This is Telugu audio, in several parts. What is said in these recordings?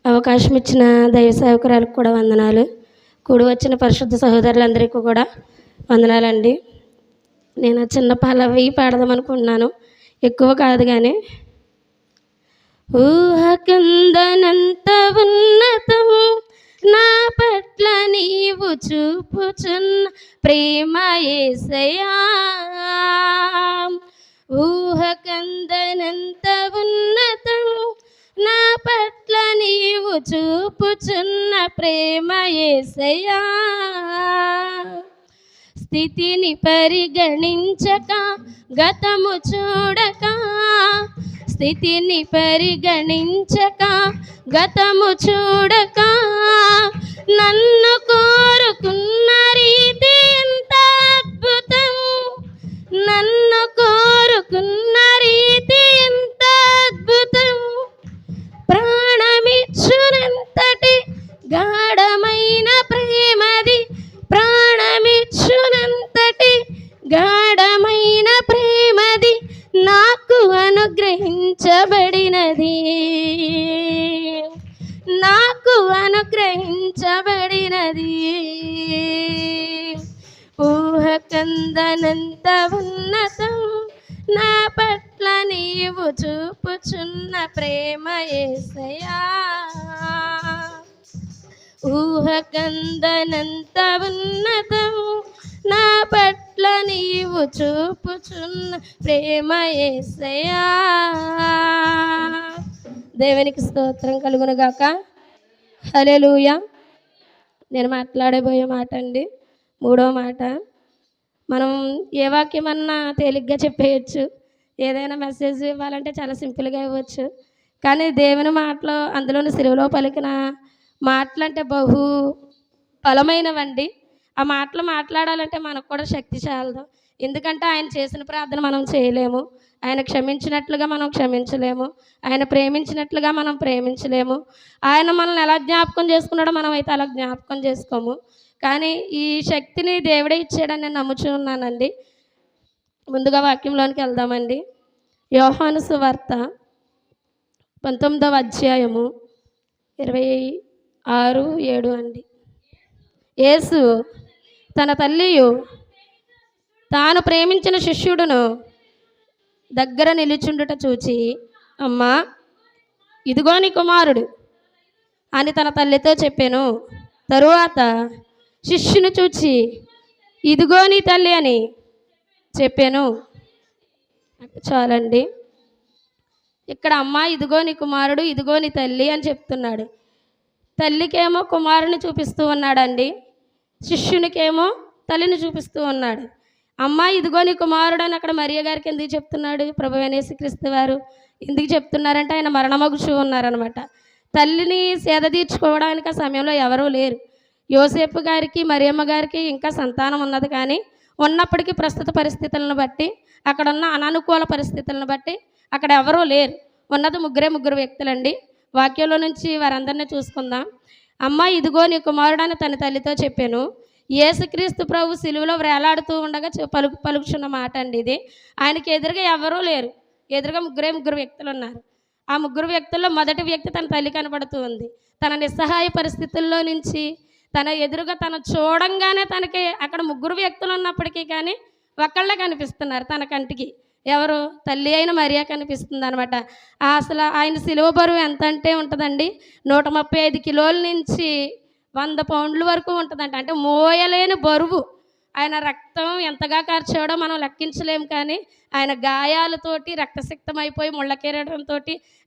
అవకాశం ఇచ్చిన దైవ సేవకురాలకు కూడా వందనాలు. కూడి వచ్చిన పరిశుద్ధ సహోదరులందరికీ కూడా వందనాలండి. నేను చిన్న పల్లవి పాడదాం అనుకున్నాను, ఎక్కువ కాదు కానీ. ఊహకందనంత ఉన్నతం నా పట్ల నీవు చూపుచున్న ప్రేమ యేసయ్యా. ఊహకందనంత ఉన్నతం నా పట్ల నీవు చూపుచున్న ప్రేమ యేసయ్యా. స్థితిని పరిగణించక గతము చూడక, స్థితిని పరిగణించక గతము చూడక, నన్ను కోరుకున్న రీతి ఎంత అద్భుతం, నన్ను కోరుకున్న రీతి ఎంత అద్భుతం. ప్రాణమిచ్చునంతటి గాఢమైన ప్రేమది, ప్రాణమిచ్చునంతటి గాఢమైన ప్రేమది నాకు అనుగ్రహించబడినది, నాకు అనుగ్రహించబడినది. ఊహకందనంత ఉన్నతం నా పట్ల నీవు చూపుచున్న ప్రేమ యేసయ్యా. ఊహకందనంత ఉన్నతం నా పట్ల నీవు చూపుచున్న ప్రేమ యేసయ్యా. దేవునికి స్తోత్రం కలుగునుగాక. హల్లెలూయా. నేను మాట్లాడబోయే మాట అండి, 3వ మాట. మనం ఏ వాక్యమన్నా తేలిగ్గా చెప్పేయచ్చు, ఏదైనా మెసేజ్ ఇవ్వాలంటే చాలా సింపుల్గా ఇవ్వచ్చు. కానీ దేవుని మాటలో, అందులోని సిలువలో పలికిన మాటలంటే బహు బలమైనవండి. ఆ మాటలు మాట్లాడాలంటే మనకు కూడా శక్తి చాలదు. ఎందుకంటే ఆయన చేసిన ప్రార్థన మనం చేయలేము, ఆయన క్షమించినట్లుగా మనం క్షమించలేము, ఆయన ప్రేమించినట్లుగా మనం ప్రేమించలేము. ఆయన మనల్ని ఎలా జ్ఞాపకం చేసుకున్నాడో మనం అయితే అలా జ్ఞాపకం చేసుకోము. కానీ ఈ శక్తిని దేవుడే ఇచ్చాడని నేను నమ్ముచున్నానండి. ముందుగా వాక్యంలోనికి వెళ్దామండి. యోహాను సువార్త 19వ అధ్యాయము 26-7 అండి. యేసు తన తల్లియు తాను ప్రేమించిన శిష్యుడును దగ్గర నిలుచుండుట చూచి, అమ్మా ఇదిగో నీ కుమారుడు అని తన తల్లితో చెప్పాను. తరువాత శిష్యుని చూచి, ఇదిగో నీ తల్లి అని చెప్పాను. చాలండి. ఇక్కడ అమ్మ ఇదిగో నీ కుమారుడు, ఇదిగో నీ తల్లి అని చెప్తున్నాడు. తల్లికేమో కుమారుని చూపిస్తూ ఉన్నాడండి, శిష్యునికేమో తల్లిని చూపిస్తూ ఉన్నాడు. అమ్మ ఇదిగో నీ కుమారుడు అని అక్కడ మరియ గారికి ఎందుకు చెప్తున్నాడు? ప్రభువైన యేసుక్రీస్తు వారు ఎందుకు చెప్తున్నారంటే ఆయన మరణమగుచూ ఉన్నారనమాట. తల్లిని సేద తీర్చుకోవడానికి ఆ సమయంలో ఎవరూ లేరు. యోసేపు గారికి మరియమ్మ గారికి ఇంకా సంతానం ఉన్నది, కానీ ఉన్నప్పటికీ ప్రస్తుత పరిస్థితులను బట్టి, అక్కడున్న అనానుకూల పరిస్థితులను బట్టి అక్కడ ఎవరూ లేరు. ఉన్నది ముగ్గురు వ్యక్తులండి. వాక్యంలో నుంచి వారందరినీ చూసుకుందాం. అమ్మ ఇదిగో నీ కుమారుడని తన తల్లితో చెప్పాను. యేసుక్రీస్తు ప్రభు సిలువలో వేలాడుతూ ఉండగా పలుకుచున్న మాట అండి ఇది. ఆయనకి ఎదురుగా ఎవరూ లేరు, ఎదురుగా ముగ్గురు వ్యక్తులు ఉన్నారు. ఆ ముగ్గురు వ్యక్తుల్లో మొదటి వ్యక్తి తన తల్లి కనబడుతూ ఉంది. తన నిస్సహాయ పరిస్థితుల్లో నుంచి తన ఎదురుగా తను చూడంగానే తనకి అక్కడ ముగ్గురు వ్యక్తులు ఉన్నప్పటికీ కానీ ఒక్కళ్ళే కనిపిస్తున్నారు తన కంటికి. ఎవరు? తల్లి అయిన మరియా కనిపిస్తుంది అనమాట. అసలు ఆయన సిలువ బరువు ఎంత అంటే ఉంటుందండి, 135 కిలోల నుంచి 100 పౌండ్ల వరకు ఉంటుందంట. అంటే మోయలేని బరువు. ఆయన రక్తం ఎంతగా కార్చాడో మనం లెక్కించలేము. కానీ ఆయన గాయాలతోటి రక్తసిక్తమైపోయి ముళ్ళ కిరీటంతో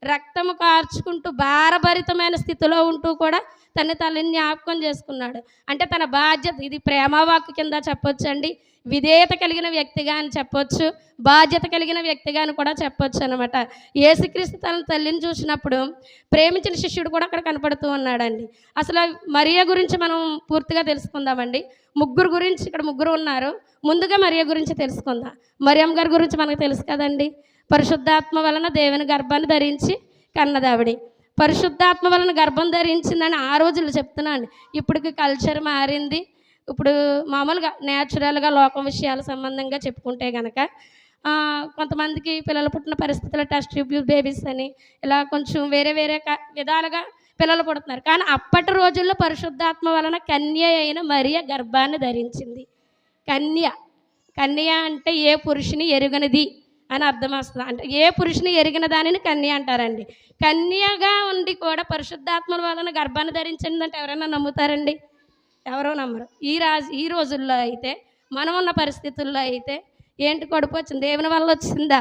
రక్తము కార్చుకుంటూ భారభరితమైన స్థితిలో ఉంటూ కూడా తల్లిని జ్ఞాపకం చేసుకున్నాడు. అంటే తన బాధ్యత ఇది. ప్రేమవాక్కు కింద చెప్పొచ్చు అండి, విధేయత కలిగిన వ్యక్తిగా అని చెప్పొచ్చు, బాధ్యత కలిగిన వ్యక్తిగా అని కూడా చెప్పొచ్చు అనమాట. యేసుక్రీస్తు తన తల్లిని చూసినప్పుడు ప్రేమించిన శిష్యుడు కూడా అక్కడ కనపడుతూ ఉన్నాడండి. అసలు మరియ గురించి మనం పూర్తిగా తెలుసుకుందామండి. ముగ్గురు గురించి ఇక్కడ ముగ్గురు ఉన్నారు. ముందుగా మరియ గురించి తెలుసుకుందాం. మరియమ్మ గారి గురించి మనకు తెలుసు కదండి. పరిశుద్ధాత్మ వలన దేవుని గర్భాన్ని ధరించి కన్నదావిడి. పరిశుద్ధాత్మ వలన గర్భం ధరించిందని ఆ రోజులు చెప్తున్నాను. ఇప్పటికి కల్చర్ మారింది. ఇప్పుడు మామూలుగా న్యాచురల్గా లోకం విషయాల సంబంధంగా చెప్పుకుంటే కనుక కొంతమందికి పిల్లలు పుట్టిన పరిస్థితుల్లో టెస్ట్ ట్యూబ్ బేబీస్ అని ఇలా కొంచెం వేరే విధాలుగా పిల్లలు పుడుతున్నారు. కానీ అప్పటి రోజుల్లో పరిశుద్ధాత్మ వలన కన్య అయిన మరియ గర్భాన్ని ధరించింది. కన్య కన్య అంటే ఏ పురుషుని ఎరుగనిది అని అర్థం వస్తుంది. అంటే ఏ పురుషుని ఎరిగిన దానిని కన్య అంటారండి. కన్యగా ఉండి కూడా పరిశుద్ధాత్మ వలన గర్భాన్ని ధరించిందంటే ఎవరైనా నమ్ముతారండి? ఎవరో నమ్మరు. ఈ రోజుల్లో అయితే, మనం ఉన్న పరిస్థితుల్లో అయితే ఏంటి కడుపు వచ్చింది? దేవుని వల్ల వచ్చిందా?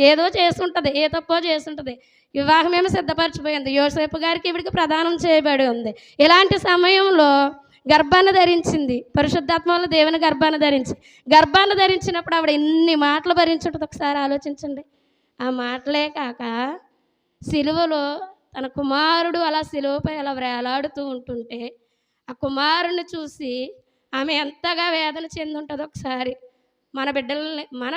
ఏదో చేసుంటుంది, ఏ తప్పో చేసుంటుంది. వివాహమేమో సిద్ధపరచిపోయింది. యోసేపు గారికి ఈవిడికి ప్రదానం చేయబడి ఉంది. ఇలాంటి సమయంలో గర్భాన్ని ధరించింది. పరిశుద్ధాత్మ వల్ల దేవుని గర్భాన్ని ధరించినప్పుడు ఆవిడ ఎన్ని మాటలు భరించుంటుంది ఒకసారి ఆలోచించండి. ఆ మాటలే కాక సిలువలో తన కుమారుడు అలా సిలువపై అలా వేలాడుతూ ఉంటుంటే ఆ కుమారుని చూసి ఆమె ఎంతగా వేదన చెంది ఉంటుందో ఒకసారి. మన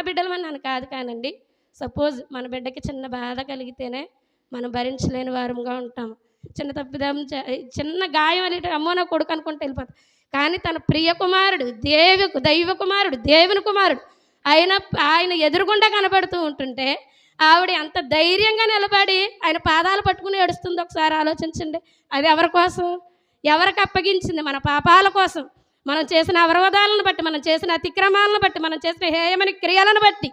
బిడ్డలమని నన్ను కాదు కానండి, సపోజ్ మన బిడ్డకి చిన్న బాధ కలిగితేనే మనం భరించలేని వారంగా ఉంటాము. చిన్న తప్పిదం, చిన్న గాయం అనేటి అమ్మో నా కొడుకు అనుకుంటూ వెళ్ళిపోతాం. కానీ తన ప్రియ కుమారుడు, దైవ కుమారుడు, దేవుని కుమారుడు ఆయన ఎదురుగుండా కనబడుతూ ఉంటుంటే ఆవిడ అంత ధైర్యంగా నిలబడి ఆయన పాదాలు పట్టుకుని ఏడుస్తుంది. ఒకసారి ఆలోచించండి. అది ఎవరి కోసం? ఎవరికి అప్పగించింది? మన పాపాల కోసం, మనం చేసిన అవరోధాలను బట్టి, మనం చేసిన అతిక్రమాలను బట్టి, మనం చేసిన హేయమైన క్రియలను బట్టి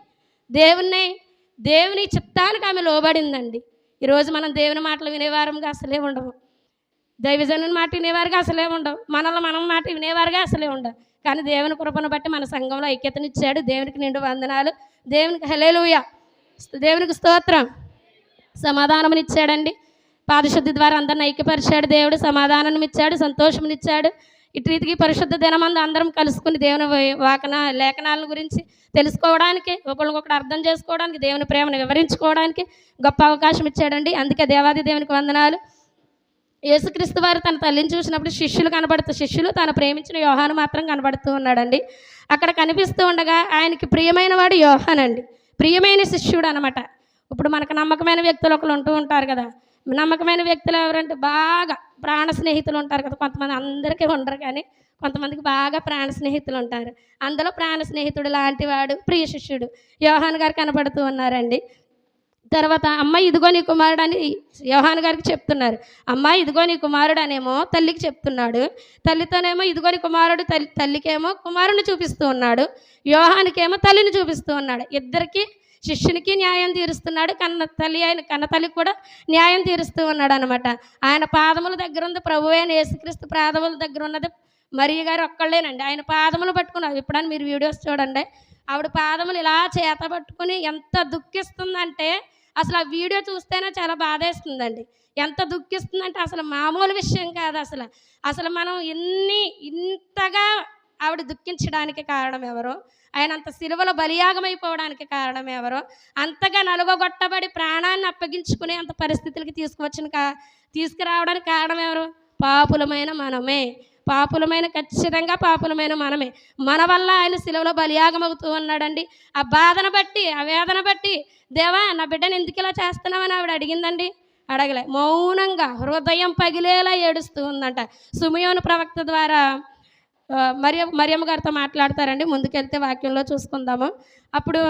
దేవుని చిత్తానికి ఆమె లోబడిందండి. ఈరోజు మనం దేవుని మాటలు వినేవారంగా అసలే ఉండవు. దైవజనుని మాట వినేవారుగా అసలే ఉండవు. మనం మాట వినేవారుగా అసలే ఉండవు. కానీ దేవుని కృపను బట్టి మన సంఘంలో ఐక్యతనిచ్చాడు. దేవునికి నిండు వందనాలు. దేవునికి హల్లెలూయా, దేవునికి స్తోత్రం. సమాధానమునిచ్చాడండి. పాదశుద్ధి ద్వారా అందరిని ఐక్యపరిచాడు దేవుడు. సమాధానం ఇచ్చాడు, సంతోషమునిచ్చాడు. ఇటు రీతికి పరిశుద్ధ దినమందు అందరం కలుసుకుని దేవుని లేఖనాల గురించి తెలుసుకోవడానికి, ఒకరికొకరు అర్థం చేసుకోవడానికి, దేవుని ప్రేమను వివరించుకోవడానికి గొప్ప అవకాశం ఇచ్చాడండి. అందుకే దేవాది దేవునికి వందనాలు. యేసుక్రీస్తు వారు తన తల్లిని చూసినప్పుడు శిష్యులు తను ప్రేమించిన యోహాను మాత్రం కనబడుతూ ఉన్నాడండి. అక్కడ కనిపిస్తూ ఉండగా ఆయనకి ప్రియమైన వాడు యోహానండి, ప్రియమైన శిష్యుడు అనమాట. ఇప్పుడు మనకు నమ్మకమైన వ్యక్తులు ఒకరు ఉంటూ ఉంటారు కదా. నమ్మకమైన వ్యక్తులు ఎవరంటే బాగా ప్రాణ స్నేహితులు ఉంటారు కదా. కొంతమంది, అందరికీ ఉండరు కానీ కొంతమందికి బాగా ప్రాణ స్నేహితులు ఉంటారు. అందులో ప్రాణ స్నేహితుడు లాంటి వాడు ప్రియ శిష్యుడు యోహాను గారు కనబడుతూ ఉన్నారండి. తర్వాత అమ్మ ఇదిగో నీ కుమారుడు అని యోహాను గారికి చెప్తున్నారు. అమ్మ ఇదిగో నీ కుమారుడు అనేమో తల్లికి చెప్తున్నాడు. తల్లితోనేమో ఇదిగో నీ కుమారుడు, తల్లికేమో కుమారుని చూపిస్తూ ఉన్నాడు, యోహానుకేమో తల్లిని చూపిస్తూ ఉన్నాడు. ఇద్దరికి, శిష్యునికి న్యాయం తీరుస్తున్నాడు, కన్న తల్లికి కూడా న్యాయం తీరుస్తూ ఉన్నాడు అనమాట. ఆయన పాదముల దగ్గర ఉంది ప్రభు అయిన యేసుక్రీస్తు పాదముల దగ్గర ఉన్నది మరియ గారు ఒక్కళ్ళేనండి. ఆయన పాదములు పట్టుకున్నారు. ఎప్పుడని మీరు వీడియోస్ చూడండి, ఆవిడ పాదములు ఇలా చేత పట్టుకుని ఎంత దుఃఖిస్తుందంటే అసలు ఆ వీడియో చూస్తేనే చాలా బాధేస్తుందండి. ఎంత దుఃఖిస్తుందంటే అసలు మామూలు విషయం కాదు. అసలు మనం ఇంతగా ఆవిడ దుఃఖించడానికి కారణం ఎవరో, ఆయన అంత సిలువలో బలియాగమైపోవడానికి కారణం ఎవరో, అంతగా నలుగొట్టబడి ప్రాణాన్ని అప్పగించుకునే అంత పరిస్థితులకి తీసుకురావడానికి కారణం ఎవరు? పాపులమైన మనమే. ఖచ్చితంగా పాపులమైన మనమే. మన వల్ల ఆయన సిలువలో బలియాగమవుతూ ఉన్నాడండి. ఆ బాధను బట్టి, ఆ వేదన బట్టి, దేవా నా బిడ్డను ఎందుకు ఇలా చేస్తున్నామని ఆవిడ అడిగిందండి? అడగలే. మౌనంగా హృదయం పగిలేలా ఏడుస్తూ ఉందంట. సిమెయోను ప్రవక్త ద్వారా మరియమ్మ గారితో మాట్లాడతారండి. ముందుకెళ్తే వాక్యంలో చూసుకుందాము. అప్పుడు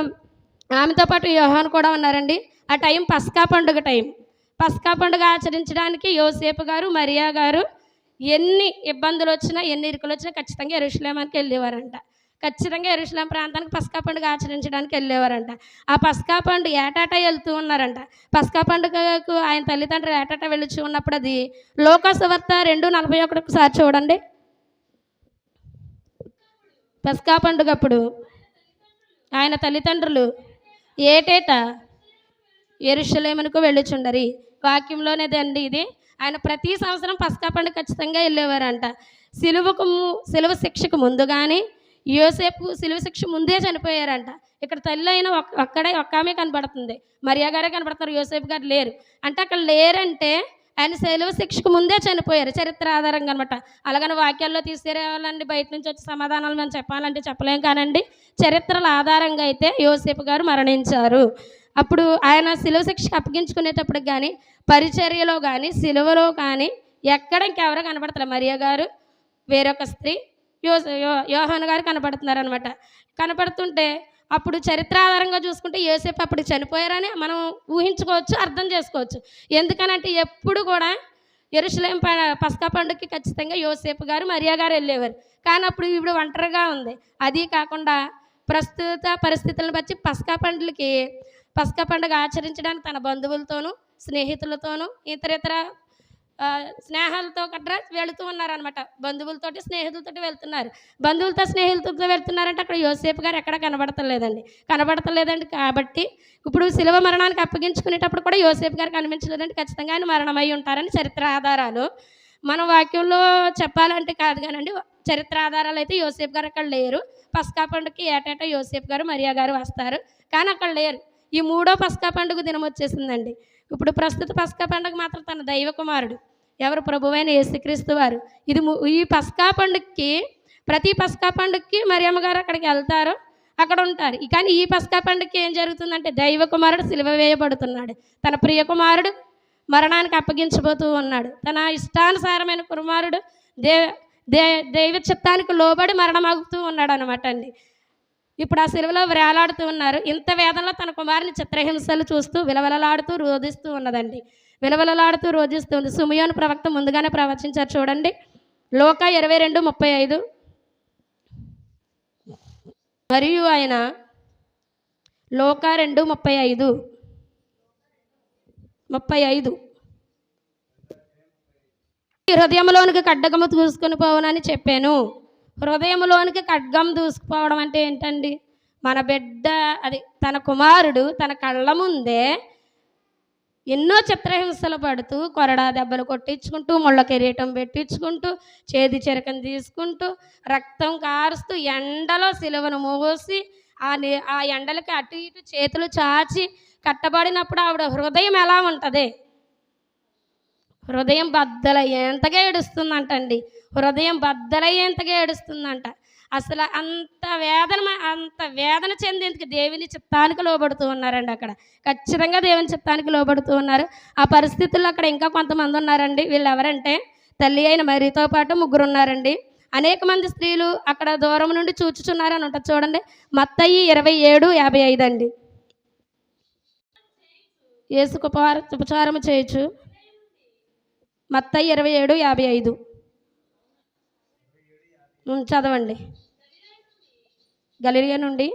ఆమెతో పాటు యోహాను కూడా ఉన్నారండి. ఆ టైం పస్కా పండుగ టైం. పస్కా పండుగ ఆచరించడానికి యోసేపు గారు, మరియా గారు ఎన్ని ఇబ్బందులు వచ్చినా, ఎన్ని ఇరుకులు వచ్చినా ఖచ్చితంగా యెరూషలేమానికి వెళ్ళేవారంట. ఖచ్చితంగా యెరూషలేం ప్రాంతానికి పస్కా పండుగ ఆచరించడానికి వెళ్ళేవారంట. ఆ పస్కా పండుగ ఏటాటా వెళ్తూ ఉన్నారంట. పస్కా పండుగకు ఆయన తల్లిదండ్రులు ఏటాటా వెళ్ళి ఉన్నప్పుడు అది లోకాసువార్త 2:41 ఒకసారి చూడండి. పస్కా పండుగప్పుడు ఆయన తల్లిదండ్రులు ఏటేటా యెరూషలేమునకు వెళ్ళుచుండరి. వాక్యంలోనేదండి ఇది. ఆయన ప్రతి సంవత్సరం పస్కా పండుగ ఖచ్చితంగా వెళ్ళేవారంట. సిలువ శిక్షకు ముందు కానీ, యోసేపు సిలువ శిక్ష ముందే చనిపోయారంట. ఇక్కడ తల్లి అయిన ఒక్క ఆమె కనబడుతుంది, మరియా గారే కనబడుతున్నారు, యోసేపు గారు లేరు. అంటే అక్కడ లేరంటే ఆయన సిలువ శిక్షకు ముందే చనిపోయారు, చరిత్ర ఆధారంగా అనమాట. అలాగని వాక్యాల్లో తీసుకురావాలండి, బయట నుంచి వచ్చి సమాధానాలు మనం చెప్పాలంటే చెప్పలేం కానండి. చరిత్రల ఆధారంగా అయితే యోసేపు గారు మరణించారు. అప్పుడు ఆయన సిలువ శిక్షకు అప్పగించుకునేటప్పుడు కానీ, పరిచర్యలో కానీ, సిలువలో కానీ ఎక్కడ ఇంకెవరో కనబడతారు. మరియా గారు, వేరొక స్త్రీ, యోహాను గారు కనపడుతున్నారు అనమాట. కనపడుతుంటే అప్పుడు చరిత్ర ఆధారంగా చూసుకుంటే యోసేపు అప్పుడు చనిపోయారని మనం ఊహించుకోవచ్చు, అర్థం చేసుకోవచ్చు. ఎందుకనంటే ఎప్పుడు కూడా యెరూషలేం పస్కా పండుగకి ఖచ్చితంగా యోసేపు గారు మరియా గారు వెళ్ళేవారు. కానీ అప్పుడు ఈవిడ ఒంటరిగా ఉంది. అది కాకుండా ప్రస్తుత పరిస్థితులను బట్టి పస్కా పండుగ ఆచరించడానికి తన బంధువులతోనూ స్నేహితులతోనూ ఇతరితర స్నేహాలతో గట్రా వెళుతూ ఉన్నారనమాట. బంధువులతోటి స్నేహితులతోటి వెళ్తున్నారు. బంధువులతో స్నేహితులతో వెళ్తున్నారంటే అక్కడ యోసేపు గారు ఎక్కడ కనబడతలేదండి. కాబట్టి ఇప్పుడు శిలువ మరణానికి అప్పగించుకునేటప్పుడు కూడా యోసేపు గారు కనిపించలేదండి. ఖచ్చితంగా ఆయన మరణమై ఉంటారని చరిత్ర ఆధారాలు. మనం వాక్యంలో చెప్పాలంటే కాదు కానండి, చరిత్ర ఆధారాలు అయితే యోసేపు గారు అక్కడ లేరు. పస్కా పండుగకి ఏటేటా యోసేపు గారు మరియా గారు వస్తారు, కానీ అక్కడ లేరు. ఈ మూడో పస్కా పండుగ దినం వచ్చేసిందండి. ఇప్పుడు ప్రస్తుత పస్కా పండుగ మాత్రం తన దైవ కుమారుడు ఎవరు? ప్రభువైన యేసుక్రీస్తు వారు. ఈ పస్కా పండుగకి ప్రతి పస్కా పండుగకి మరియమ్మ గారు అక్కడికి వెళ్తారు, అక్కడ ఉంటారు. కానీ ఈ పస్కా పండుగకి ఏం జరుగుతుందంటే దైవ కుమారుడు సిలువ వేయబడుతున్నాడు. తన ప్రియ కుమారుడు మరణానికి అప్పగించబోతూ ఉన్నాడు. తన ఇష్టానుసారమైన కుమారుడు దైవ చిత్తానికి లోబడి మరణమవుతూ ఉన్నాడు అనమాట అండి. ఇప్పుడు ఆ సిలువలో వేలాడుతూ ఉన్నారు. ఇంత వేదనలో తన కుమారుని చిత్రహింసలు చూస్తూ విలవిలలాడుతూ రోధిస్తూ ఉన్నదండి. విలవిలలాడుతూ రోధిస్తుంది. సిమియోను ప్రవక్త ముందుగానే ప్రవచించారు చూడండి. లూకా 22:35. మరియు ఆయన లూకా 2:35 హృదయంలోనికి ఖడ్గము దూసుకొని పోవనని చెప్పాను. హృదయంలోనికి ఖడ్గం దూసుకుపోవడం అంటే ఏంటండి? మన బిడ్డ అది తన కుమారుడు తన కళ్ళ ముందే ఎన్నో చిత్రహింసలు పడుతూ, కొరడా దెబ్బలు కొట్టించుకుంటూ, ముళ్ళ కిరీటం పెట్టించుకుంటూ, చేతి చెరకను తీసుకుంటూ, రక్తం కారుస్తూ, ఎండలో సిలువను మోసి ఆ ఎండలకి అటు ఇటు చేతులు చాచి కట్టబడినప్పుడు ఆవిడ హృదయం ఎలా ఉంటుంది? హృదయం బద్దలయ్యేంతగా ఏడుస్తుందంటండి. హృదయం బద్దలయ్యేంతగా ఏడుస్తుందంట. అసలు అంత వేదన చెందేందుకు దేవుని చిత్తానికి లోబడుతూ ఉన్నారండి. అక్కడ ఖచ్చితంగా దేవుని చిత్తానికి లోబడుతూ ఉన్నారు. ఆ పరిస్థితుల్లో అక్కడ ఇంకా కొంతమంది ఉన్నారండి. వీళ్ళు ఎవరంటే తల్లి అయిన మరియతో పాటు 3 ఉన్నారండి. అనేక మంది స్త్రీలు అక్కడ దూరం నుండి చూచుచున్నారని ఉంటుంది చూడండి. మత్తయి 27:55 అండి. యేసుకు ఉపచారము చేయొచ్చు. మత్తయి 27:55 చదవండి. గలిలయ నుండి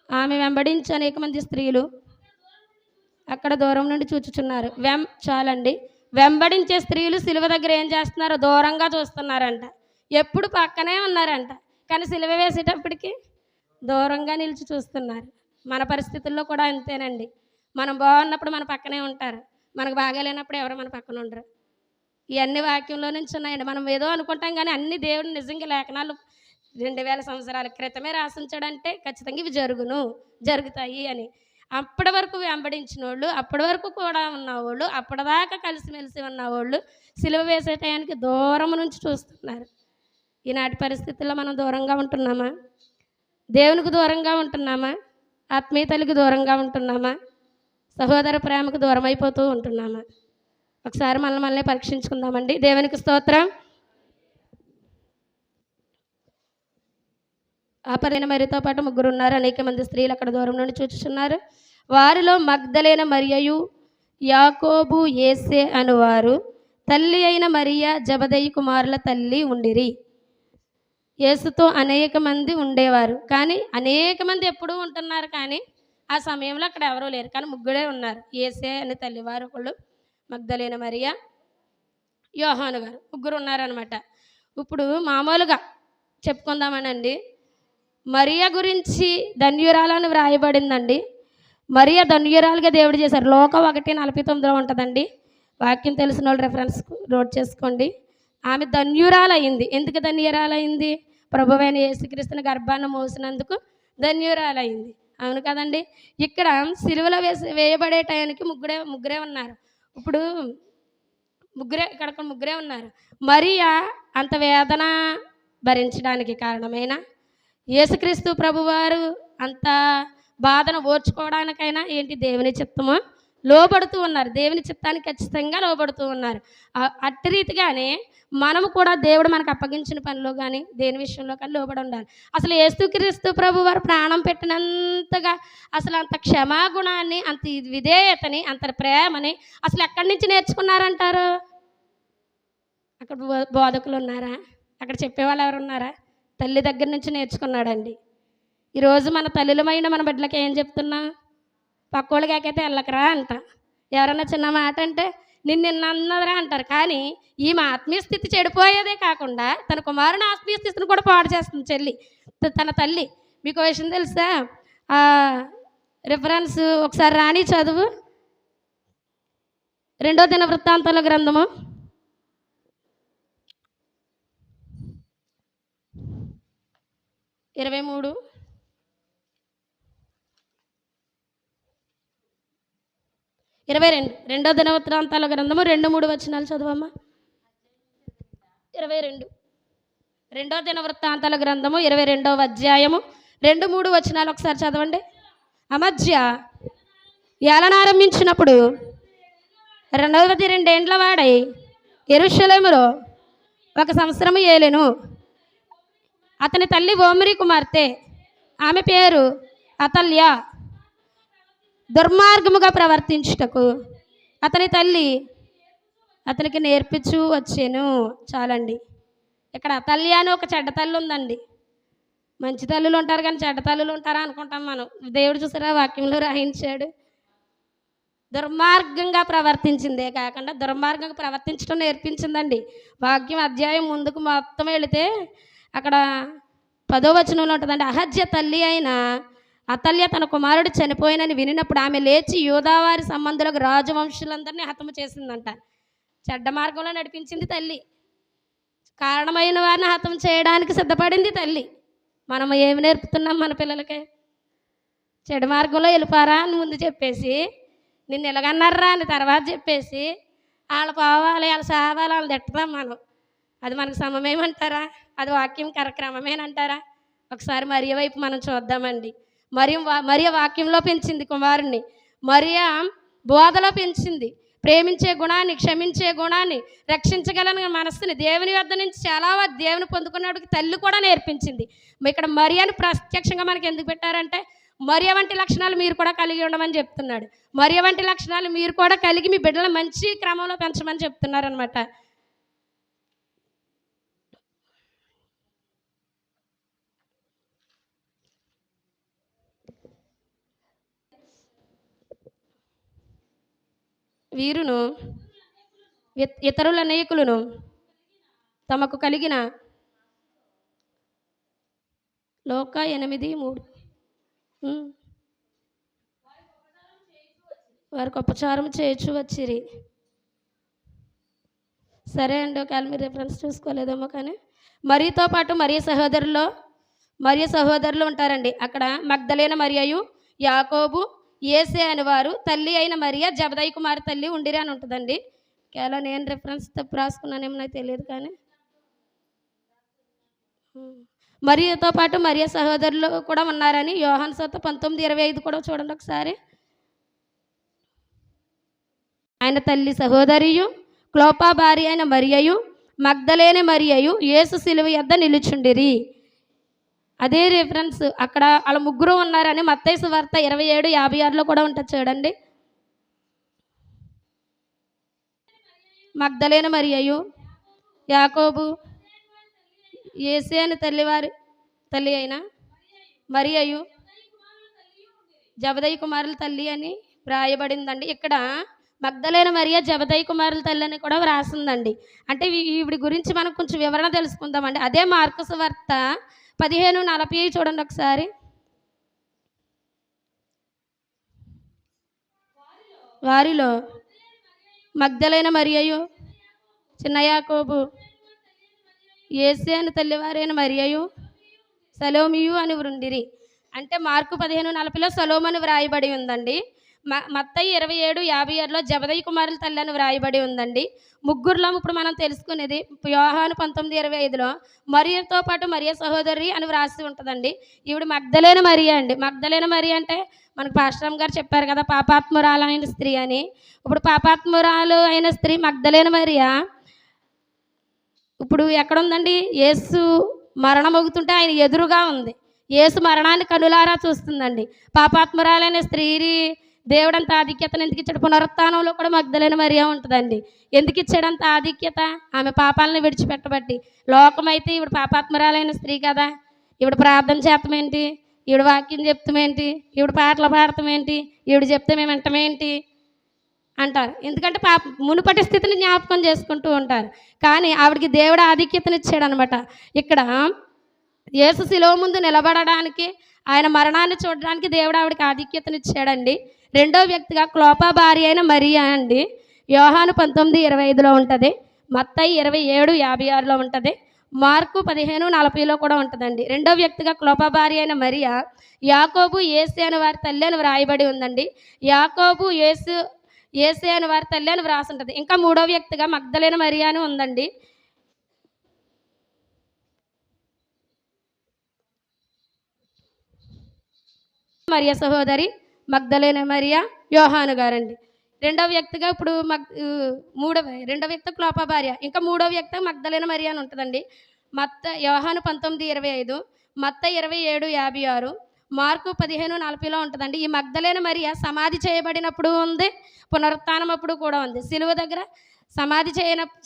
ఆమె వెంబడించి అనేక మంది స్త్రీలు అక్కడ దూరం నుండి చూచుచున్నారు. చాలండి. వెంబడించే స్త్రీలు సిలువ దగ్గర ఏం చేస్తున్నారు? దూరంగా చూస్తున్నారంట. ఎప్పుడు పక్కనే ఉన్నారంట, కానీ సిలువ వేసేటప్పటికి దూరంగా నిలిచి చూస్తున్నారు. మన పరిస్థితుల్లో కూడా అంతేనండి. మనం బాగున్నప్పుడు మన పక్కనే ఉంటారు, మనకు బాగాలేనప్పుడు ఎవరు మన పక్కన ఉండరు. ఇవన్నీ వాక్యంలో నుంచి ఉన్నాయండి. మనం ఏదో అనుకుంటాం, కానీ అన్ని దేవుడు నిజంగా లేఖనాలు 2000 సంవత్సరాల క్రితమే రాసించాడంటే ఖచ్చితంగా ఇవి జరుగుతాయి అని. అప్పటి వరకు వెంబడించిన వాళ్ళు, అప్పటి వరకు కూడా ఉన్నవాళ్ళు, అప్పటిదాకా కలిసిమెలిసి ఉన్నవాళ్ళు సిలువ వేసే టయానికి దూరం నుంచి చూస్తున్నారు. ఈనాటి పరిస్థితుల్లో మనం దూరంగా ఉంటున్నామా? దేవునికి దూరంగా ఉంటున్నామా? ఆత్మీయతలకు దూరంగా ఉంటున్నామా? సహోదర ప్రేమకు దూరం అయిపోతూ ఉంటున్నామా? ఒకసారి మనల్ని పరీక్షించుకుందామండి. దేవునికి స్తోత్రం. ఆపరైన మరియతో పాటు 3 ఉన్నారు. అనేక మంది స్త్రీలు అక్కడ దూరం నుండి చూచుచున్నారు. వారిలో మగ్దలేన మరియయు, యాకోబు, యేసే అనువారు, తల్లి అయిన మరియ, జబదయి కుమారుల తల్లి ఉండిరి. యేసుతో అనేక మంది ఉండేవారు. కానీ అనేక మంది ఎప్పుడూ ఉంటున్నారు, కానీ ఆ సమయంలో అక్కడ ఎవరూ లేరు. కానీ 3 ఉన్నారు. యేసే అనే తల్లివారు ఒకళ్ళు, మగ్దలేన మరియ, యోహాను గారు, 3 ఉన్నారనమాట. ఇప్పుడు మామూలుగా చెప్పుకుందామనండి. మరియ గురించి ధన్యురాలని వ్రాయబడిందండి. మరియ ధన్యురాలుగా దేవుడు చేశారు. లోకం 1:49 ఉంటుందండి. వాక్యం తెలిసిన వాళ్ళు రెఫరెన్స్ నోట్ చేసుకోండి. ఆమె ధన్యురాలయ్యింది. ఎందుకు ధన్యురాలయ్యింది? ప్రభువైన యేసుక్రీస్తుని గర్భాన్ని మోసినందుకు ధన్యురాలయ్యింది. అవును కదండి. ఇక్కడ సిలువలో వేయబడే టయానికి ముగ్గురే ఉన్నారు. ఇప్పుడు ఇక్కడ 3 ఉన్నారు. మరియ అంత వేదన భరించడానికి కారణమైన, యేసుక్రీస్తు ప్రభువారు అంత బాధను ఓర్చుకోవడానికైనా ఏంటి దేవుని చిత్తమో లోబడుతూ ఉన్నారు. దేవుని చిత్తానికి ఖచ్చితంగా లోబడుతూ ఉన్నారు. అట్టి రీతిగానే మనము కూడా దేవుడు మనకు అప్పగించిన పనిలో కానీ దేని విషయంలో కానీ లోబడి ఉండాలి. అసలు యేసుక్రీస్తు ప్రభు వారు ప్రాణం పెట్టినంతగా అసలు అంత క్షమాగుణాన్ని, అంత విధేయతని, అంత ప్రేమని అసలు ఎక్కడి నుంచి నేర్చుకున్నారంటారు? అక్కడ బోధకులు ఉన్నారా? అక్కడ చెప్పేవాళ్ళు ఎవరు ఉన్నారా? తల్లి దగ్గర నుంచి నేర్చుకున్నాడండి. ఈరోజు మన తల్లులమైన మన బిడ్డలకి ఏం చెప్తున్నా? పక్కోళ్ళకి ఎక్కైతే వెళ్ళకరా అంట. ఎవరన్నా చిన్న మాట అంటే నిన్న అన్నదరా అంటారు. కానీ ఈమె ఆత్మీయ స్థితి చెడిపోయేదే కాకుండా తన కుమారుని ఆత్మీయ స్థితిని కూడా పాడు చేస్తుంది చెల్లి, తన తల్లి. మీకు విషయం తెలుసా? రిఫరెన్స్ ఒకసారి రాణి చదువు. 2వ దినవృత్తాంతాల గ్రంథము 23 22. 2వ దినవృత్తాంతాల గ్రంథము 2-3 వచనాలు చదవమ్మా. 22. 2వ దినవృత్తాంతాల గ్రంథము 22వ అధ్యాయము 2-3 వచనాలు ఒకసారి చదవండి. అమధ్య ఏలనారంభించినప్పుడు 2 ఏండ్ల వాడై యెరూషలేములో 1 సంవత్సరము ఏలెను. అతని తల్లి ఓమ్రీ కుమార్తె, ఆమె పేరు అతల్య. దుర్మార్గముగా ప్రవర్తించుటకు అతని తల్లి అతనికి నేర్పించు వచ్చాను. చాలండి. ఇక్కడ అతల్య అని ఒక చెడ్డ తల్లి ఉందండి. మంచి తల్లులు ఉంటారు కానీ చెడ్డ తల్లులు ఉంటారా అనుకుంటాం మనం. దేవుడు చూసారా వాక్యంలో రాయించాడు. దుర్మార్గంగా ప్రవర్తించిందే కాకుండా దుర్మార్గంగా ప్రవర్తించడం నేర్పించిందండి. వాక్యం అధ్యాయం ముందుకు మొత్తం వెళితే అక్కడ 10వ వచనంలో ఉంటుందండి. అహజ్య తల్లి అయిన అతల్య తన కుమారుడు చనిపోయినని వినినప్పుడు ఆమె లేచి యూదావారి సంబంధులకు రాజవంశులందరినీ హతము చేసిందంట. చెడ్డ మార్గంలో నడిపించింది తల్లి. కారణమైన వారిని హతం చేయడానికి సిద్ధపడింది తల్లి. మనం ఏమి నేర్పుతున్నాం మన పిల్లలకి? చెడు మార్గంలో వెళ్ళిపోరా అని ముందు చెప్పేసి, నిన్ను ఎలాగన్నారా అని తర్వాత చెప్పేసి, వాళ్ళు పోవాలి, వాళ్ళు సావాలి, వాళ్ళు తిట్టదాం మనం. అది మనకు సమమేమంటారా? అది వాక్యం కార్యక్రమమేనంటారా? ఒకసారి మరియ వైపు మనం చూద్దామండి. మరియ వాక్యంలో పెంచింది కుమారుణ్ణి. మరియ బోధలో పెంచింది. ప్రేమించే గుణాన్ని, క్షమించే గుణాన్ని, రక్షించగలని మనస్సుని దేవుని వద్ద నుంచి చాలా దేవుని పొందుకున్నప్పటికి తల్లి కూడా నేర్పించింది. ఇక్కడ మరియను ప్రత్యక్షంగా మనకి ఎందుకు పెట్టారంటే, మరియ వంటి లక్షణాలు మీరు కూడా కలిగి ఉండమని చెప్తున్నాడు. మరియ వంటి లక్షణాలు మీరు కూడా కలిగి మీ బిడ్డలు మంచి క్రమంలో పెంచమని చెప్తున్నారు అనమాట. వీరును ఇతరుల అనేకులను తమకు కలిగిన లోక 8:3 వారికి ఉపచారం చేయొచ్చు వచ్చిరి. సరే అండి, ఒకవేళ మీరు రిఫరెన్స్ చూసుకోలేదేమో. కానీ మరియతో పాటు మరియ సహోదరులు ఉంటారండి. అక్కడ మగ్దలేన మరియయు, యాకోబు, యేసే అని వారు, తల్లి అయిన మరియ జబదయి కుమార్ తల్లి ఉండిరి అని ఉంటుందండి. కేవలం నేను రిఫరెన్స్ తప్పు రాసుకున్నానేమో నాకు తెలియదు. కానీ మరియతో పాటు మరియ సహోదరులు కూడా ఉన్నారని యోహాను సువార్త 19:25 కూడా చూడండి ఒకసారి. ఆయన తల్లి సహోదరియు, క్లోపా భార్య అయిన మరియయు, మగ్దలేనే మరియయు యేసు శిలువ యొద్ద నిలుచుండిరి. అదే రిఫరెన్స్ అక్కడ వాళ్ళ ముగ్గురు ఉన్నారని మత్తయి సువార్త 27:56 కూడా ఉంటుంది చూడండి. మగ్దలేన మరియయు, యాకోబు, యేసే అని తల్లి అయిన మరియయు, జబదయి కుమారుల తల్లి అని వ్రాయబడిందండి. ఇక్కడ మగ్దలేన మరియ జబదయి కుమారుల తల్లి అని కూడా వ్రాసిందండి. అంటే ఈవిడి గురించి మనం కొంచెం వివరణ తెలుసుకుందామండి. అదే మార్కు సువార్త 15:40 చూడండి ఒకసారి. వారిలో మగ్దలేన మరియయు, చిన్న యాకోబు, యేసే అని తల్లివారైన మరియయు, సలోమియు అని ఉండిరి. అంటే మార్కు 15:40లో సలోమని వ్రాయబడి ఉందండి. మత్తయి 27:56లో జబదయి కుమారుల తల్లి అని వ్రాయబడి ఉందండి. ముగ్గురులో ఇప్పుడు మనం తెలుసుకునేది యోహాను 19:25లో మరియతో పాటు మరియ సహోదరి అని వ్రాసి ఉంటుందండి. ఈవిడ మగ్దలేన మరియ అండి. మగ్దలేన మరియ అంటే మనకు పాస్టర్ గారు చెప్పారు కదా, పాపాత్మురాలైన స్త్రీ అని. ఇప్పుడు పాపాత్మురాలు అయిన స్త్రీ మగ్దలేన మరియ ఇప్పుడు ఎక్కడుందండి? యేసు మరణమవుతుంటే ఆయన ఎదురుగా ఉంది. యేసు మరణాన్ని కనులారా చూస్తుందండి. పాపాత్మురాలైన స్త్రీని దేవుడంత ఆధిక్యతను ఎందుకు ఇచ్చాడు? పునరుత్థానంలో కూడా మగ్దలేన మరియ ఉంటుందండి. ఎందుకు ఇచ్చాడంత ఆధిక్యత? ఆమె పాపాలను విడిచిపెట్టబట్టి. లోకమైతే ఈవిడ పాపాత్మురాలైన స్త్రీ కదా, ఈవిడ ప్రార్థన చేతమేంటి, ఈవిడ వాక్యం చెప్తామేంటి, ఈవిడ పాటలు పాడతామేంటి, ఈవిడ చెప్తే మేము వింటమేంటి అంటారు. ఎందుకంటే మునుపటి స్థితిని జ్ఞాపకం చేసుకుంటూ ఉంటారు. కానీ ఆవిడకి దేవుడు ఆధిక్యతనిచ్చాడనమాట. ఇక్కడ యేసు శిలువ ముందు నిలబడడానికి, ఆయన మరణాన్ని చూడడానికి దేవుడు ఆవిడకి ఆధిక్యతనిచ్చాడండి. రెండో వ్యక్తిగా క్లోపా భార్య అయిన మరియా అండి. యోహాను 19:25లో ఉంటుంది, మత్తయి 27:56లో ఉంటుంది, మార్కు 15:40లో కూడా ఉంటుందండి. రెండో వ్యక్తిగా క్లోపా భార్య అయిన మరియా యాకోబు యేసే అని వారి తల్లి అని వ్రాయబడి ఉందండి. యాకోబు యేసే అని వారి తల్లి అని వ్రాసి ఉంటుంది. ఇంకా మూడో వ్యక్తిగా మగ్దలేన మరియా అని ఉందండి. మరియ సహోదరి మగ్దలేన మరియా యోహాను గారండి. రెండో వ్యక్తిగా ఇప్పుడు రెండో వ్యక్తి క్లోపా భార్య, ఇంకా మూడో వ్యక్తి మగ్దలేన మరియా అని ఉంటుందండి. యోహాను 19:25, మత్తయి 27:56, మార్కు 15:40లో ఉంటుందండి. ఈ మగ్దలేన మరియా సమాధి చేయబడినప్పుడు ఉంది, పునరుత్థానం అప్పుడు కూడా ఉంది. సిలువ దగ్గర సమాధి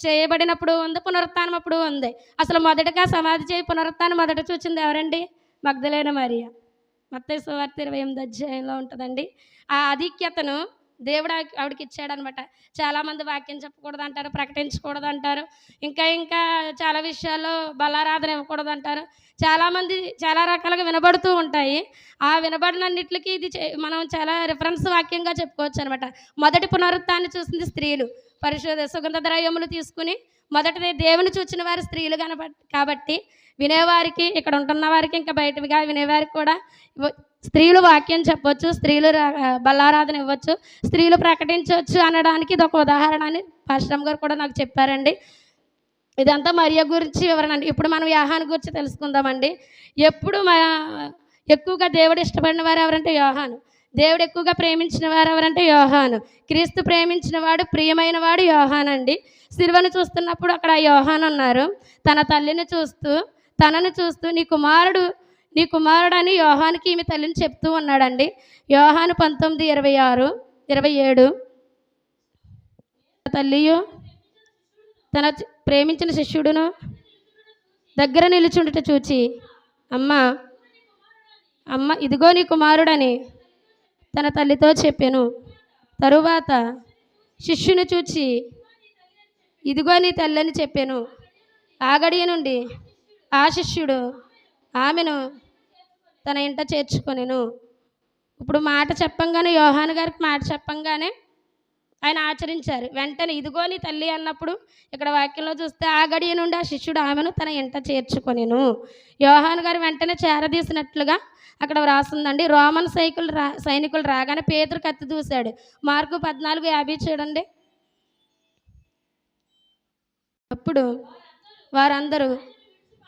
చేయబడినప్పుడు ఉంది, పునరుత్థానం అప్పుడు ఉంది. అసలు మొదటగా సమాధి పునరుత్థానం మొదట చూసింది ఎవరండి? మగ్దలేన మరియా. మత్తయి సువార్త 28 ఉంటుందండి. ఆ ఆధిక్యతను దేవుడు ఆవిడకి ఇచ్చాడనమాట. చాలామంది వాక్యం చెప్పకూడదు అంటారు, ప్రకటించకూడదు అంటారు, ఇంకా చాలా విషయాల్లో బలారాధన ఇవ్వకూడదు అంటారు. చాలామంది చాలా రకాలుగా వినబడుతూ ఉంటాయి. ఆ వినబడినన్నిటికి ఇది మనం చాలా రిఫరెన్స్ వాక్యంగా చెప్పుకోవచ్చు అనమాట. మొదటి పునరుత్థాన్ని చూసింది స్త్రీలు. సుగంధ ద్రవ్యములు తీసుకుని మొదటిది దేవుని చూచిన వారు స్త్రీలు కాబట్టి వినేవారికి, ఇక్కడ ఉంటున్న వారికి, ఇంకా బయటగా వినేవారికి కూడా స్త్రీలు వాక్యం చెప్పవచ్చు, స్త్రీలు బల్లారాధన ఇవ్వచ్చు, స్త్రీలు ప్రకటించవచ్చు అనడానికి ఇది ఒక ఉదాహరణ అని పాస్టర్ గారు కూడా నాకు చెప్పారండి. ఇదంతా మరియ గురించి వివరణ అండి. ఇప్పుడు మనం యోహాను గురించి తెలుసుకుందామండి. ఎక్కువగా దేవుడు ఇష్టపడిన వారు ఎవరంటే యోహాను. దేవుడు ఎక్కువగా ప్రేమించిన వారు ఎవరంటే యోహాను. క్రీస్తు ప్రేమించిన వాడు, ప్రియమైన వాడు యోహాను అండి. సిలువను చూస్తున్నప్పుడు అక్కడ యోహాను ఉన్నారు. తన తల్లిని చూస్తూ, తనను చూస్తూ నీ కుమారుడు అని యోహానుకి ఈమె తల్లిని చెప్తూ ఉన్నాడండి. యోహాను 19:26-27 తల్లియు తన ప్రేమించిన శిష్యుడును దగ్గర నిలుచుండుట చూచి అమ్మ ఇదిగో నీ కుమారుడని తన తల్లితో చెప్పెను. తరువాత శిష్యుని చూచి ఇదిగో నీ తల్లి అని చెప్పెను. ఆ గడియ నుండి ఆ శిష్యుడు ఆమెను తన ఇంట చేర్చుకొనెను. ఇప్పుడు మాట చెప్పంగానే, యోహాను గారికి మాట చెప్పంగానే ఆయన ఆచరించారు. వెంటనే ఇదిగో నీ తల్లి అన్నప్పుడు ఇక్కడ వాక్యంలో చూస్తే ఆ గడియ నుండి ఆ శిష్యుడు ఆమెను తన ఇంట చేర్చుకొనెను. యోహాను గారు వెంటనే చేరదీసినట్లుగా అక్కడ వ్రాసిందండి. రోమన్ సైనికులు రాగానే పేతురు కత్తి దూశాడు. మార్కు 14:50 చూడండి. అప్పుడు వారందరూ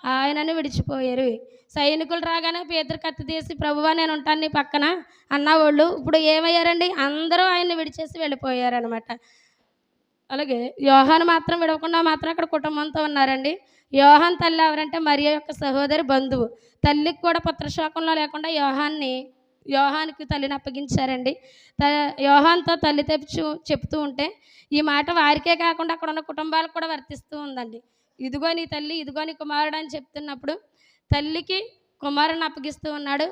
ఆయనను విడిచిపోయారు. సైనికులు రాగానే పేతురు కత్తి తీసి ప్రభువా నేను ఉంటాను నీ పక్కన అన్నవాళ్ళు ఇప్పుడు ఏమయ్యారండి? అందరూ ఆయన్ని విడిచేసి వెళ్ళిపోయారనమాట. అలాగే యోహాను మాత్రం విడవకుండా మాత్రం అక్కడ కుటుంబంతో ఉన్నారండి. యోహాను తల్లి ఎవరంటే మరియ యొక్క సహోదరి బంధువు. తల్లికి కూడా పుత్రశోకంలో లేకుండా యోహానుకి తల్లిని అప్పగించారండి. యోహాన్తో తల్లి చెప్తూ ఉంటే ఈ మాట వారికే కాకుండా అక్కడ ఉన్న కుటుంబాలకు కూడా వర్తిస్తూ ఉందండి. ఇదిగో నీ తల్లి, ఇదిగో నీ కుమారుడు అని చెప్తున్నప్పుడు తల్లికి కుమారుని అప్పగిస్తూ ఉన్నాడు.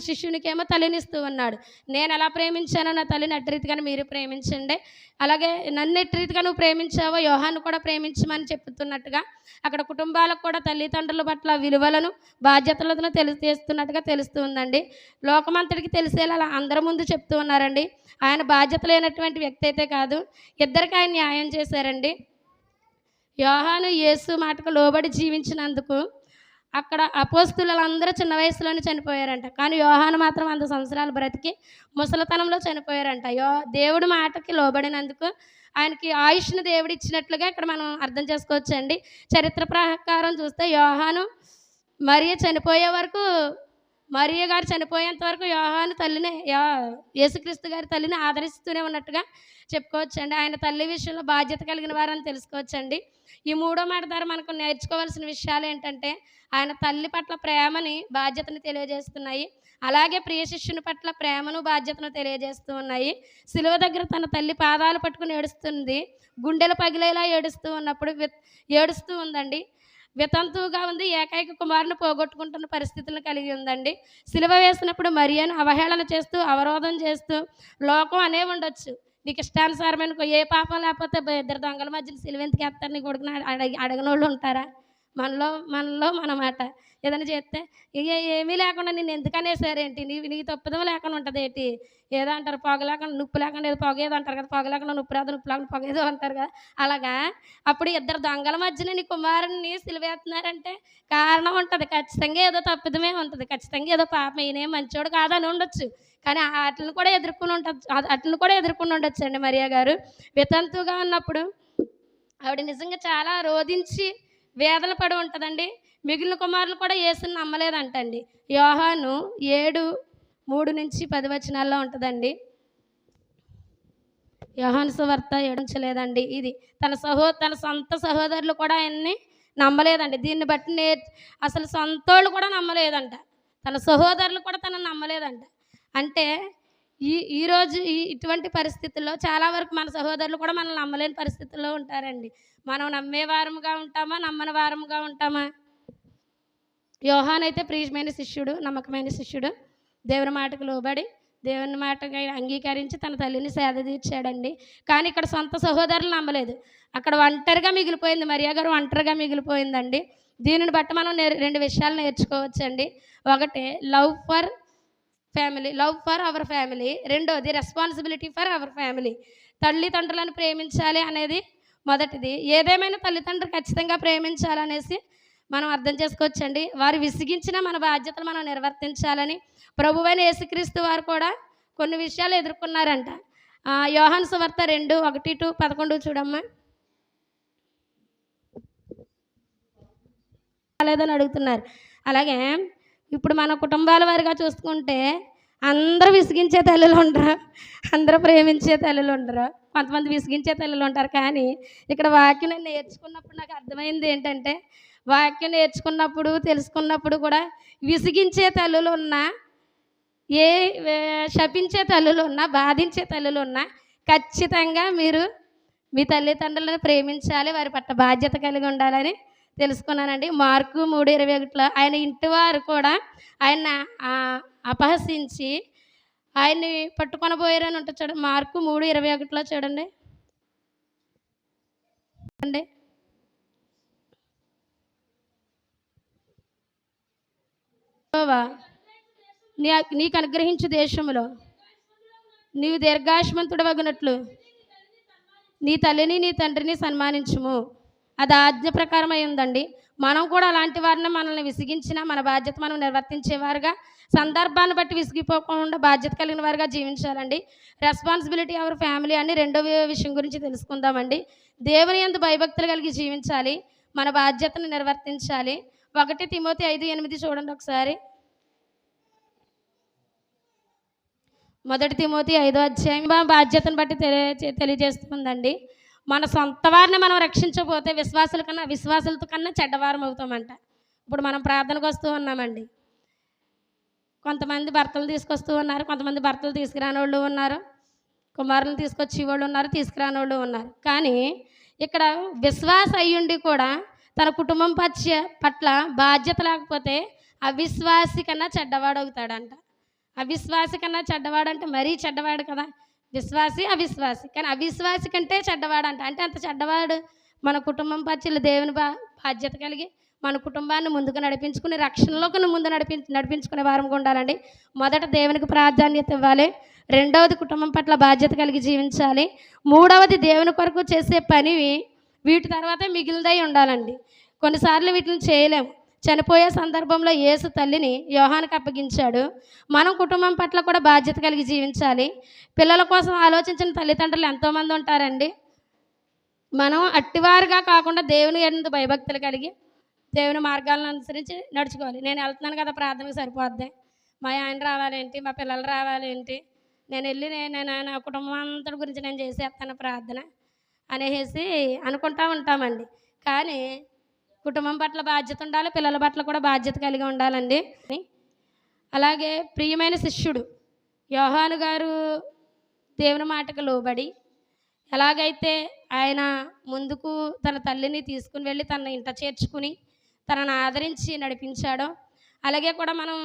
శిష్యునికేమో తల్లినిస్తూ ఉన్నాడు. నేను ఎలా ప్రేమించానో నా తల్లిని అట్రీతిగా మీరు ప్రేమించండి, అలాగే నన్ను ఎట్రీతిగా నువ్వు ప్రేమించావో యోహాను కూడా ప్రేమించమని చెప్తున్నట్టుగా అక్కడ కుటుంబాలకు కూడా తల్లిదండ్రుల పట్ల విలువలను, బాధ్యతలను తెలియజేస్తున్నట్టుగా తెలుస్తూ ఉందండి. లోకమంతటికి తెలిసేలా అందరి ముందు చెప్తూ ఉన్నారండి. ఆయన బాధ్యత లేనటువంటి వ్యక్తి అయితే కాదు, ఇద్దరికి ఆయన న్యాయం చేశారండి. యోహాను యేసు మాటకు లోబడి జీవించినందుకు అక్కడ అపోస్తులందరూ చిన్న వయసులోనే చనిపోయారంట. కానీ యోహాను మాత్రం 100 సంవత్సరాలు బ్రతికి ముసలితనంలో చనిపోయారంట. దేవుడి మాటకి లోబడినందుకు ఆయనకి ఆయుష్ను దేవుడు ఇచ్చినట్లుగా ఇక్కడ మనం అర్థం చేసుకోవచ్చండి. చరిత్ర ప్రకారం చూస్తే యోహాను మరియ చనిపోయే వరకు, మరియ గారు చనిపోయేంత వరకు యోహాను తల్లిని, యేసుక్రీస్తు గారి తల్లిని ఆదరిస్తూనే ఉన్నట్టుగా చెప్పుకోవచ్చండి. ఆయన తల్లి విషయంలో బాధ్యత కలిగిన వారని తెలుసుకోవచ్చండి. ఈ మూడో మాట ద్వారా మనకు నేర్చుకోవాల్సిన విషయాలు ఏంటంటే, ఆయన తల్లి పట్ల ప్రేమని, బాధ్యతను తెలియజేస్తున్నాయి. అలాగే ప్రియ శిష్యుని పట్ల ప్రేమను, బాధ్యతను తెలియజేస్తూ ఉన్నాయి. శిలువ దగ్గర తన తల్లి పాదాలు పట్టుకుని ఏడుస్తుంది. గుండెలు పగిలేలా ఏడుస్తూ ఉన్నప్పుడు ఏడుస్తూ ఉందండి. వితంతువుగా ఉంది. ఏకైక కుమారుని పోగొట్టుకుంటున్న పరిస్థితులను కలిగి ఉందండి. సిలువ వేసినప్పుడు మరియను అవహేళన చేస్తూ, అవరోధం చేస్తూ లోకం అనే ఉండొచ్చు, నీకు ఇష్టానుసారమైన ఏ పాపం లేకపోతే ఇద్దరు దొంగల మధ్యలో సిలువ ఎందుకు వేస్తారు, నీ కొడుకుని అడగనోళ్ళు ఉంటారా? మనలో మన మాట ఏదైనా చేస్తే ఏమీ లేకుండా నేను ఎందుకనేసారేంటి, నీకు తప్పుదం లేకుండా ఉంటుంది ఏంటి, ఏదో అంటారు పొగ లేకుండా నుప్పు లేకుండా ఏదో పొగ ఏదో అంటారు కదా, పొగ లేకుండా నుప్పు రాదు, నుప్పు లేకుండా పొగ ఏదో అంటారు కదా. అలాగా అప్పుడు ఇద్దరు దొంగల మధ్యన నీ కుమారుని సిలువేస్తున్నారంటే కారణం ఉంటుంది, ఖచ్చితంగా ఏదో తప్పిదమే ఉంటుంది, ఖచ్చితంగా ఏదో పాపం, ఈయనే మంచోడు కాదని ఉండొచ్చు. కానీ వాటిని కూడా ఎదుర్కొని ఉండొచ్చు అండి. మరియా గారు వితంతువుగా ఉన్నప్పుడు ఆవిడ నిజంగా చాలా రోధించి వేదన పడి ఉంటుందండి. మిగిలిన కుమారులు కూడా యేసుని నమ్మలేదంటండి. యోహాను 7:3-10 ఉంటుందండి. యోహాను సువార్త ఏడించలేదండి. ఇది తన సొంత సహోదరులు కూడా ఆయన్ని నమ్మలేదండి. దీన్ని బట్టి అసలు సొంతోళ్ళు కూడా నమ్మలేదంట, తన సహోదరులు కూడా తనను నమ్మలేదంట. అంటే ఈరోజు ఇటువంటి పరిస్థితుల్లో చాలా వరకు మన సహోదరులు కూడా మనల్ని నమ్మలేని పరిస్థితుల్లో ఉంటారండి. మనం నమ్మే వారముగా ఉంటామా, నమ్మని వారముగా ఉంటామా? యోహాను అయితే ప్రియమైన శిష్యుడు, నమ్మకమైన శిష్యుడు, దేవుని మాటకు లోబడి దేవుని మాటగా అంగీకరించి తన తల్లిని సేద తీర్చాడండి. కానీ ఇక్కడ సొంత సహోదరులు నమ్మలేదు. అక్కడ ఒంటరిగా మిగిలిపోయింది, మరియా గారు ఒంటరిగా మిగిలిపోయిందండి. దీనిని బట్టి మనం 2 విషయాలు నేర్చుకోవచ్చండి. ఒకటి లవ్ ఫర్ అవర్ ఫ్యామిలీ, రెండోది రెస్పాన్సిబిలిటీ ఫర్ అవర్ ఫ్యామిలీ. తల్లిదండ్రులను ప్రేమించాలి అనేది మొదటిది. ఏదేమైనా తల్లిదండ్రులు ఖచ్చితంగా ప్రేమించాలనేసి మనం అర్థం చేసుకోవచ్చండి. వారు విసిగించిన మన బాధ్యతలు మనం నిర్వర్తించాలని ప్రభువైన యేసుక్రీస్తు వారు కూడా కొన్ని విషయాలు ఎదుర్కొన్నారంట. యోహాను సువార్త 2:1-11 చూడమ్మా. లేదని అడుగుతున్నారు. అలాగే ఇప్పుడు మన కుటుంబాల వారిగా చూసుకుంటే అందరూ విసిగించే తల్లులు ఉండరు, అందరూ ప్రేమించే తల్లులు ఉండరు, కొంతమంది విసిగించే తల్లులు ఉంటారు. కానీ ఇక్కడ వాక్యం నేర్చుకున్నప్పుడు నాకు అర్థమైంది ఏంటంటే, వాక్యం నేర్చుకున్నప్పుడు తెలుసుకున్నప్పుడు కూడా విసిగించే తల్లులు ఉన్నా, శపించే తల్లులు ఉన్నా, బాధించే తల్లులు ఉన్నా ఖచ్చితంగా మీరు మీ తల్లిదండ్రులను ప్రేమించాలి, వారి పట్ల బాధ్యత కలిగి ఉండాలని తెలుసుకున్నానండి. మార్కు 3:21 ఆయన ఇంటి వారు కూడా ఆయన అపహసించి ఆయన్ని పట్టుకొని పోయారని ఉంటుంది చూడండి. మార్కు 3:21 చూడండి అండి. నీకు అనుగ్రహించు దేశంలో నీవు దీర్ఘాయుష్మంతుడవగునట్లు నీ తల్లిని నీ తండ్రిని సన్మానించుము. అది ఆజ్ఞ ప్రకారమై ఉందండి. మనం కూడా అలాంటి వారిని మనల్ని విసిగించిన మన బాధ్యత మనం నిర్వర్తించేవారుగా, సందర్భాన్ని బట్టి విసిగిపోకుండా బాధ్యత కలిగిన వారుగా జీవించాలండి. రెస్పాన్సిబిలిటీ అవర్ ఫ్యామిలీ అని రెండవ విషయం గురించి తెలుసుకుందామండి. దేవుని యందు భయభక్తులు కలిగి జీవించాలి, మన బాధ్యతను నిర్వర్తించాలి. 1 తిమోతి 5:8 చూడండి ఒకసారి. 1 తిమోతి 5వ అధ్యాయం బాధ్యతను బట్టి తెలియజేస్తుందండి. మన సొంత వారిని మనం రక్షించకపోతే విశ్వాసులతో కన్నా చెడ్డవారం అవుతామంట. ఇప్పుడు మనం ప్రార్థనకు వస్తూ ఉన్నామండి, కొంతమంది భర్తలు తీసుకొస్తూ ఉన్నారు, కొంతమంది భర్తలు తీసుకురాని వాళ్ళు ఉన్నారు, కుమారులను తీసుకొచ్చి వాళ్ళు ఉన్నారు, తీసుకురాని వాళ్ళు ఉన్నారు. కానీ ఇక్కడ విశ్వాస అయ్యుండి కూడా తన కుటుంబం పట్ల బాధ్యత లేకపోతే అవిశ్వాసి కన్నా చెడ్డవాడు అవుతాడంట. అవిశ్వాసి కన్నా చెడ్డవాడంటే మరీ చెడ్డవాడు కదా, విశ్వాసి అవిశ్వాసి, కానీ అవిశ్వాసి కంటే చెడ్డవాడంట. అంటే అంత చెడ్డవాడు మన కుటుంబం పట్ల దేవుని బాధ్యత కలిగి మన కుటుంబాన్ని ముందుకు నడిపించుకుని రక్షణలోకి ముందు నడిపించుకునే వారంగా ఉండాలండి. మొదట దేవునికి ప్రాధాన్యత ఇవ్వాలి, రెండవది కుటుంబం పట్ల బాధ్యత కలిగి జీవించాలి, మూడవది దేవుని కొరకు చేసే పని వీటి తర్వాత మిగిలినదై ఉండాలండి. కొన్నిసార్లు వీటిని చేయలేము, చనిపోయే సందర్భంలో యేసు తల్లిని యోహానుకి అప్పగించాడు. మనం కుటుంబం పట్ల కూడా బాధ్యత కలిగి జీవించాలి. పిల్లల కోసం ఆలోచించిన తల్లిదండ్రులు ఎంతోమంది ఉంటారండి. మనం అట్టివారుగా కాకుండా దేవుని యందు భయభక్తులు కలిగి దేవుని మార్గాలను అనుసరించి నడుచుకోవాలి. నేను వెళ్తున్నాను కదా ప్రార్థనకు సరిపోద్ది, మా ఆయన రావాలేంటి, మా పిల్లలు రావాలేంటి, నేను వెళ్ళి నేను నా కుటుంబం అంతటి గురించి నేను చేసేస్తాను ప్రార్థన అనేసి అనుకుంటా ఉంటామండి. కానీ కుటుంబం పట్ల బాధ్యత ఉండాలి, పిల్లల పట్ల కూడా బాధ్యత కలిగి ఉండాలండి. అలాగే ప్రియమైన శిష్యుడు యోహాను గారు దేవుని మాటకు లోబడి ఎలాగైతే ఆయన ముందుకు తన తల్లిని తీసుకుని వెళ్ళి తన ఇంట చేర్చుకుని తనను ఆదరించి నడిపించాడో, అలాగే కూడా మనం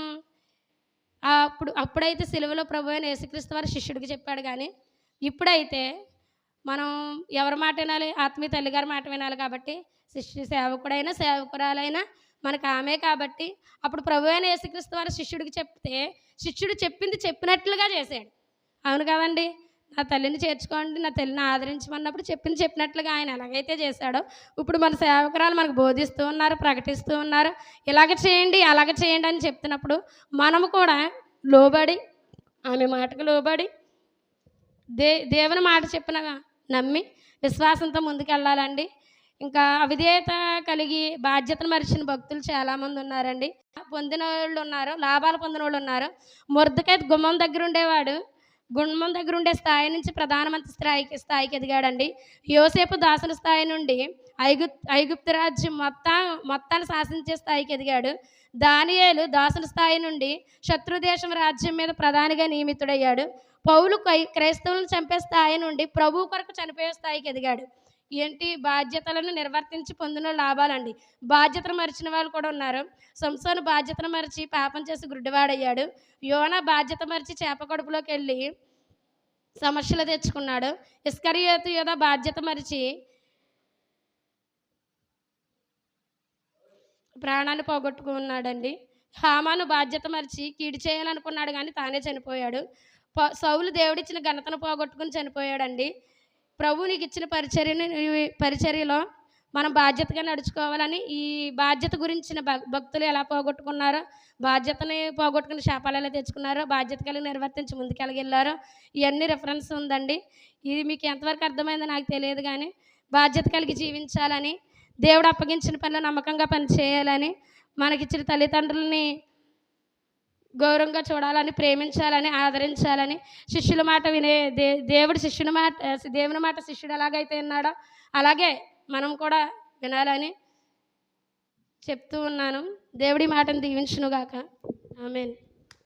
అప్పుడైతే సిలువలో ప్రభు అయిన యేసుక్రీస్తు వారు శిష్యుడికి చెప్పాడు. కానీ ఇప్పుడైతే మనం ఎవరి మాట వినాలి? ఆత్మీయ తల్లిగారి మాట వినాలి. కాబట్టి సేవకుడైనా సేవకురాలైనా మనకు ఆమె కాబట్టి అప్పుడు ప్రభు అయిన యేసుక్రీస్తు వారు శిష్యుడికి చెప్తే శిష్యుడు చెప్పింది చెప్పినట్లుగా చేశాడు. అవును కదండి. నా తల్లిని చేర్చుకోండి, నా తల్లిని ఆదరించమన్నప్పుడు చెప్పింది చెప్పినట్లుగా ఆయన ఎలాగైతే చేశాడో ఇప్పుడు మన సేవకురాలు మనకు బోధిస్తూ ఉన్నారు, ప్రకటిస్తూ ఉన్నారు. ఇలాగ చేయండి, అలాగ చేయండి అని చెప్తున్నప్పుడు మనము కూడా లోబడి ఆమె మాటకు లోబడి దేవుని మాట చెప్పిన నమ్మి విశ్వాసంతో ముందుకెళ్ళాలండి. ఇంకా అవిధేయత కలిగి బాధ్యతను మరిచిన భక్తులు చాలామంది ఉన్నారండి. పొందిన వాళ్ళు ఉన్నారు, లాభాలు పొందిన వాళ్ళు ఉన్నారు. మొర్దెకై గుమ్మం దగ్గర ఉండేవాడు. గుమ్మం దగ్గర ఉండే స్థాయి నుంచి ప్రధానమంత్రి స్థాయికి ఎదిగాడండి. యోసేపు దాసుల స్థాయి నుండి ఐగుప్తు రాజ్యం మొత్తాన్ని శాసించే స్థాయికి ఎదిగాడు. దానియేలు దాసుల స్థాయి నుండి శత్రుదేశం రాజ్యం మీద ప్రధానిగా నియమితుడయ్యాడు. పౌలు క్రైస్తవులను చంపే స్థాయి నుండి ప్రభు కొరకు చనిపోయే స్థాయికి ఎదిగాడు. ఏంటి? బాధ్యతలను నిర్వర్తించి పొందిన లాభాలండి. బాధ్యతను మరిచిన వాళ్ళు కూడా ఉన్నారు. సంసోను బాధ్యతను మరిచి పాపం చేసి గుడ్డివాడయ్యాడు. యోనా బాధ్యత మరిచి చేప కడుపులోకి వెళ్ళి సమస్యలు తెచ్చుకున్నాడు. ఇస్కరియోతు యూదా బాధ్యత మరిచి ప్రాణాన్ని పోగొట్టుకున్నాడండి. హామాను బాధ్యత మరిచి కీడు చేయాలనుకున్నాడు కానీ తానే చనిపోయాడు. సౌలు దేవుడిచ్చిన ఘనతను పోగొట్టుకుని చనిపోయాడండి. ప్రభు నీకు ఇచ్చిన పరిచర్యలో మనం బాధ్యతగా నడుచుకోవాలని ఈ బాధ్యత గురించిన భక్తులు ఎలా పోగొట్టుకున్నారో, బాధ్యతని పోగొట్టుకుని శాపాలు ఎలా తెచ్చుకున్నారో, బాధ్యత కలిగి నిర్వర్తించి ముందుకెళ్ళారో ఇవన్నీ రెఫరెన్స్ ఉందండి. ఇది మీకు ఎంతవరకు అర్థమైందో నాకు తెలియదు. కానీ బాధ్యత కలిగి జీవించాలని, దేవుడు అప్పగించిన పనిలో నమ్మకంగా పనిచేయాలని, మనకిచ్చిన తల్లిదండ్రులని గౌరవంగా చూడాలని, ప్రేమించాలని, ఆదరించాలని, శిష్యుల మాట వినే దేవుని మాట శిష్యుడు ఎలాగైతే విన్నాడో అలాగే మనం కూడా వినాలని చెప్తూ ఉన్నాను. దేవుడి మాటను దీవించునుగాక. ఆమేన్.